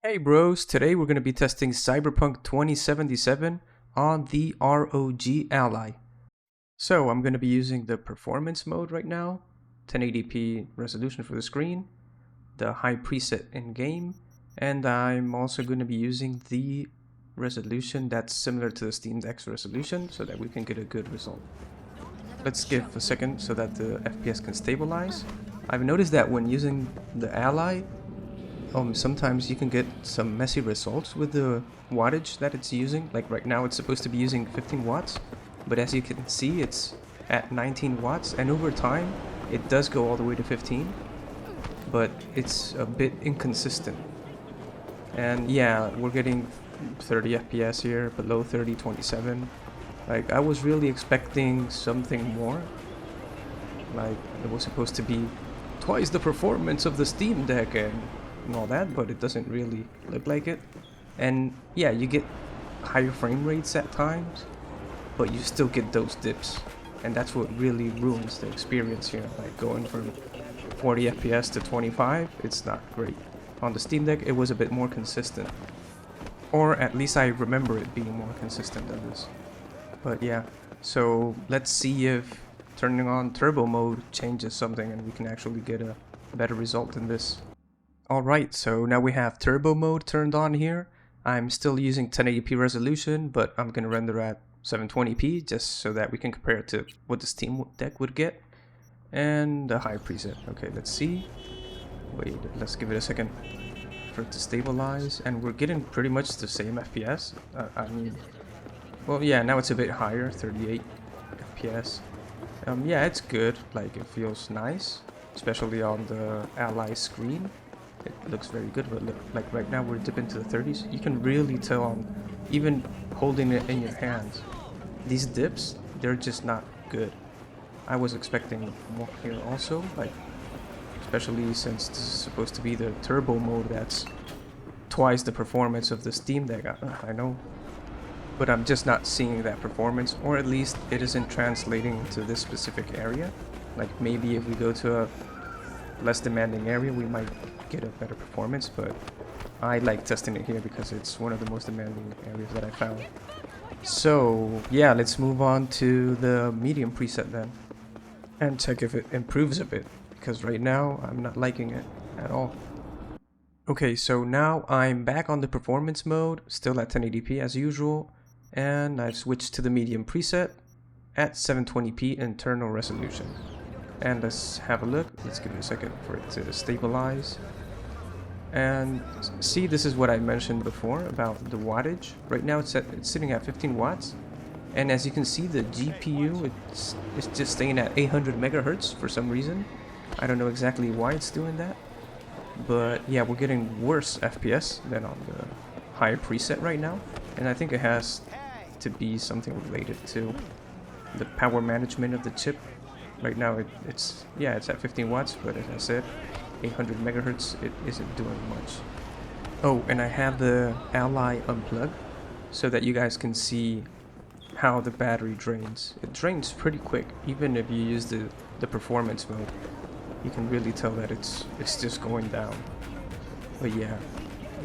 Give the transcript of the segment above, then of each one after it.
Hey bros, today we're going to be testing Cyberpunk 2077 on the ROG Ally. So I'm going to be using the performance mode right now, 1080p resolution for the screen, the high preset in game, and I'm also going to be using the resolution that's similar to the Steam Deck's resolution so that we can get a good result. Let's give a second so that the FPS can stabilize. I've noticed that when using the Ally, sometimes you can get some messy results with the wattage that it's using. Like right now it's supposed to be using 15 watts, but as you can see it's at 19 watts, and over time it does go all the way to 15, but it's a bit inconsistent. And yeah, we're getting 30 FPS here, below 30, 27. Like I was really expecting something more. Like it was supposed to be twice the performance of the Steam Deck and all that, but it doesn't really look like it. And yeah, you get higher frame rates at times, but you still get those dips, and that's what really ruins the experience here. Like going from 40 FPS to 25, it's not great. On the Steam Deck it was a bit more consistent, or at least I remember it being more consistent than this. But yeah, so let's see if turning on turbo mode changes something and we can actually get a better result than this. Alright, so now we have turbo mode turned on here. I'm still using 1080p resolution, but I'm gonna render at 720p just so that we can compare it to what the Steam Deck would get. And the high preset. Okay, let's see. Wait, let's give it a second for it to stabilize. And we're getting pretty much the same FPS. Well, yeah, now it's a bit higher, 38 FPS. Yeah, it's good. Like, it feels nice, especially on the Ally screen. It looks very good, but look, like right now we're dipping to the 30s. You can really tell on even holding it in your hands. These dips, they're just not good. I was expecting more here also, like especially since this is supposed to be the turbo mode that's twice the performance of the Steam Deck. I know, but I'm just not seeing that performance, or at least it isn't translating to this specific area. Like maybe if we go to a less demanding area we might get a better performance, but I like testing it here because it's one of the most demanding areas that I found. So yeah, let's move on to the medium preset then and check if it improves a bit, because right now I'm not liking it at all. Okay, so now I'm back on the performance mode, still at 1080p as usual, and I've switched to the medium preset at 720p internal resolution. And let's have a look. Let's give it a second for it to stabilize. And see, this is what I mentioned before about the wattage. Right now it's sitting at 15 watts. And as you can see, the GPU, it's just staying at 800 megahertz for some reason. I don't know exactly why it's doing that. But yeah, we're getting worse FPS than on the higher preset right now. And I think it has to be something related to the power management of the chip. Right now it's at 15 watts, but as I said, 800 megahertz, it isn't doing much. Oh, and I have the Ally unplugged so that you guys can see how the battery drains. It drains pretty quick, even if you use the performance mode. You can really tell that it's just going down. But yeah,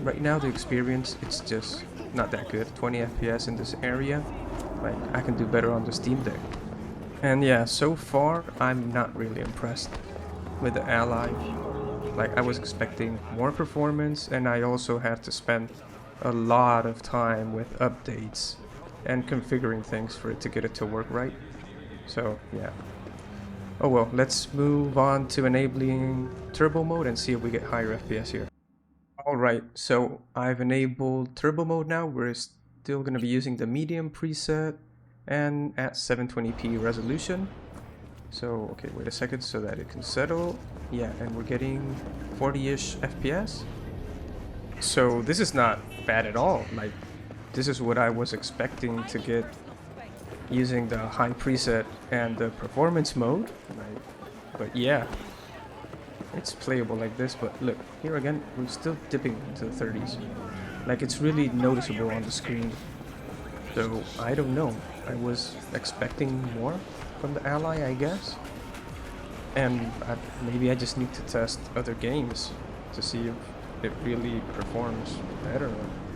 right now the experience, it's just not that good. 20 FPS in this area. Like, I can do better on the Steam Deck. And yeah, so far I'm not really impressed with the Ally. Like, I was expecting more performance, and I also had to spend a lot of time with updates and configuring things for it to get it to work right. So yeah. Oh well, let's move on to enabling turbo mode and see if we get higher FPS here. Alright, so I've enabled turbo mode now. We're still going to be using the medium preset and at 720p resolution. So okay, wait a second so that it can settle. Yeah, and we're getting 40-ish FPS. So this is not bad at all. Like, this is what I was expecting to get using the high preset and the performance mode. But yeah, it's playable like this. But look, here again, we're still dipping into the 30s. Like, it's really noticeable on the screen. So I don't know. I was expecting more from the Ally, I guess. And maybe I just need to test other games to see if it really performs better.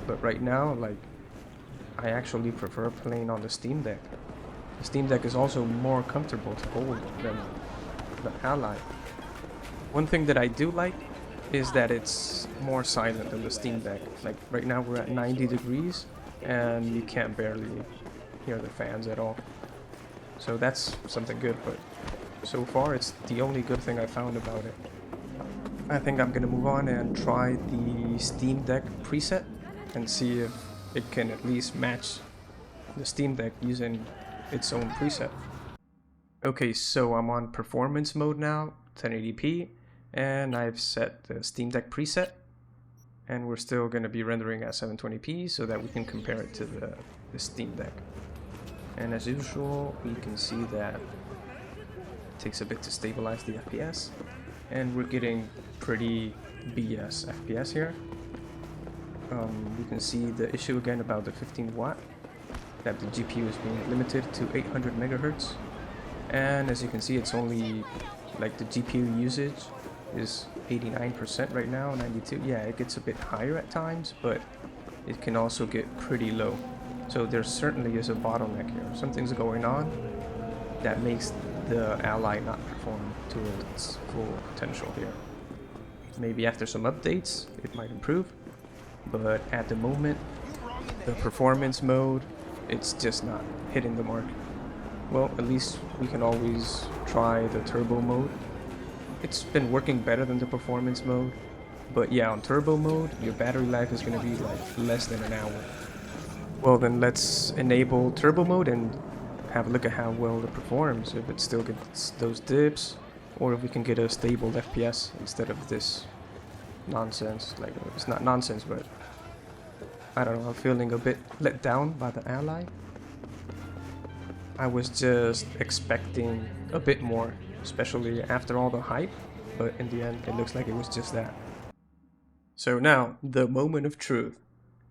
But right now, like, I actually prefer playing on the Steam Deck. The Steam Deck is also more comfortable to hold than the Ally. One thing that I do like is that it's more silent than the Steam Deck. Like right now we're at 90 degrees and you can't barely hear the fans at all. So that's something good, but so far it's the only good thing I found about it. I think I'm gonna move on and try the Steam Deck preset and see if it can at least match the Steam Deck using its own preset. Okay, so I'm on performance mode now, 1080p, and I've set the Steam Deck preset, and we're still going to be rendering at 720p so that we can compare it to the Steam Deck. And as usual, we can see that it takes a bit to stabilize the FPS, and we're getting pretty BS FPS here. We can see the issue again about the 15 watt, that the GPU is being limited to 800 megahertz. And as you can see, it's only like the GPU usage is 89% right now, 92. Yeah, it gets a bit higher at times, but it can also get pretty low. So there certainly is a bottleneck here. Something's going on that makes the Ally not perform to its full potential here. Maybe after some updates, it might improve, but at the moment, the performance mode, it's just not hitting the mark. Well, at least we can always try the turbo mode. It's been working better than the performance mode, but yeah, on turbo mode, your battery life is going to be like less than an hour. Well, then let's enable turbo mode and have a look at how well it performs, if it still gets those dips, or if we can get a stable FPS instead of this nonsense. Like, it's not nonsense, but I don't know, I'm feeling a bit let down by the Ally. I was just expecting a bit more, especially after all the hype, but in the end it looks like it was just that. So now, the moment of truth.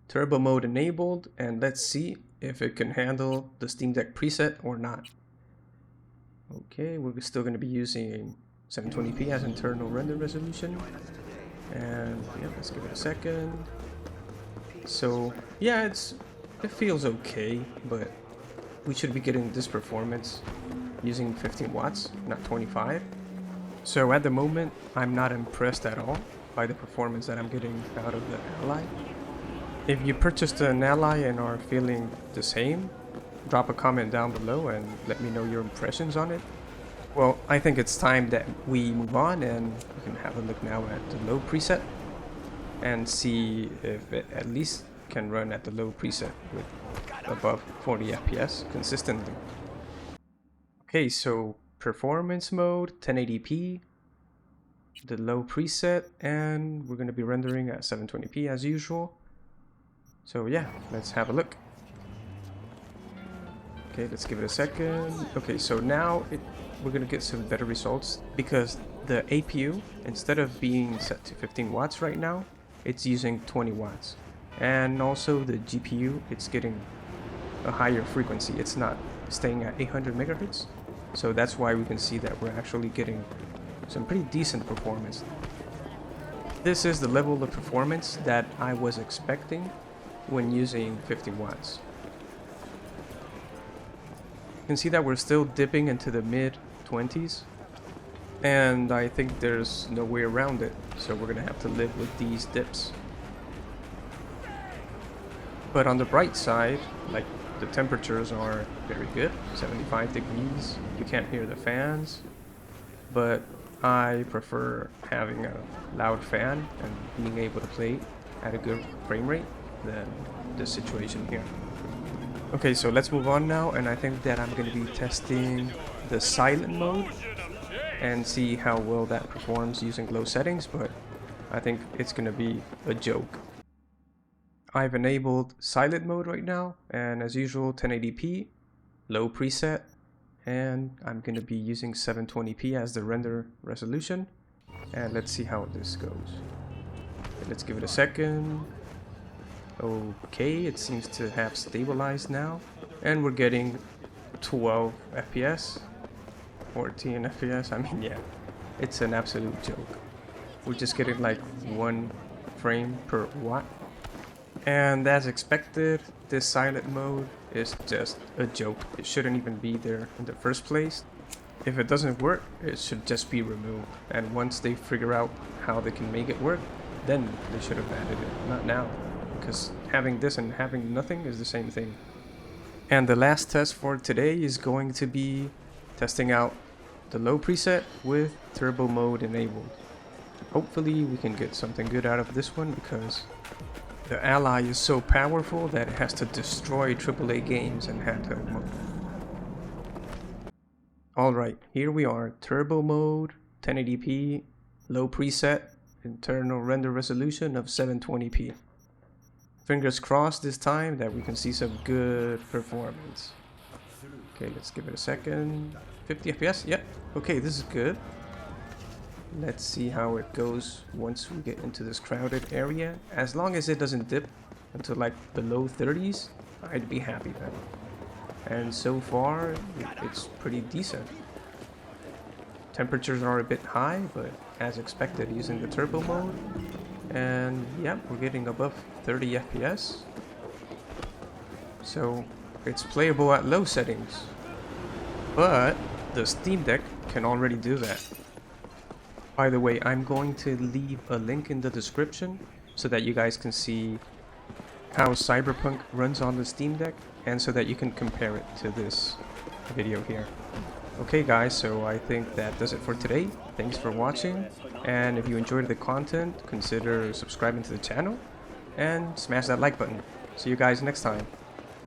Turbo mode enabled, and let's see if it can handle the Steam Deck preset or not. Okay, we're still going to be using 720p as internal render resolution. And yeah, let's give it a second. So yeah, it feels okay, but we should be getting this performance using 15 watts, not 25. So at the moment, I'm not impressed at all by the performance that I'm getting out of the Ally. If you purchased an Ally and are feeling the same, drop a comment down below and let me know your impressions on it. Well, I think it's time that we move on, and we can have a look now at the low preset and see if it at least can run at the low preset with above 40 FPS consistently. Okay, so performance mode, 1080p, the low preset, and we're going to be rendering at 720p as usual. So yeah, let's have a look. Okay, let's give it a second. Okay, so now we're going to get some better results because the APU, instead of being set to 15 watts right now, it's using 20 watts. And also the GPU, it's getting a higher frequency. It's not staying at 800 megahertz. So that's why we can see that we're actually getting some pretty decent performance. This is the level of performance that I was expecting when using 50 watts. You can see that we're still dipping into the mid 20s, and I think there's no way around it, so we're gonna have to live with these dips. But on the bright side, like, the temperatures are very good, 75 degrees, you can't hear the fans, but I prefer having a loud fan and being able to play at a good frame rate than this situation here. Okay, so let's move on now, and I think that I'm going to be testing the silent mode and see how well that performs using low settings, but I think it's going to be a joke. I've enabled silent mode right now, and as usual 1080p, low preset, and I'm going to be using 720p as the render resolution, and let's see how this goes. Okay, let's give it a second. Okay, it seems to have stabilized now, and we're getting 12 FPS, 14 FPS. I mean, yeah, it's an absolute joke. We're just getting like 1 frame per watt. And as expected, this silent mode is just a joke. It shouldn't even be there in the first place. If it doesn't work, it should just be removed. And once they figure out how they can make it work, then they should have added it, not now. Because having this and having nothing is the same thing. And the last test for today is going to be testing out the low preset with turbo mode enabled. Hopefully we can get something good out of this one, because the Ally is so powerful that it has to destroy AAA games in handheld mode. Alright, here we are, turbo mode, 1080p, low preset, internal render resolution of 720p. Fingers crossed this time that we can see some good performance. Okay, let's give it a second. 50 FPS, yep. Okay, this is good. Let's see how it goes once we get into this crowded area. As long as it doesn't dip into like the low 30s, I'd be happy then. And so far, it's pretty decent. Temperatures are a bit high, but as expected using the turbo mode. And yeah, we're getting above 30 FPS. So it's playable at low settings. But the Steam Deck can already do that. By the way, I'm going to leave a link in the description so that you guys can see how Cyberpunk runs on the Steam Deck, and so that you can compare it to this video here. Okay guys, so I think that does it for today. Thanks for watching, and if you enjoyed the content, consider subscribing to the channel and smash that like button. See you guys next time.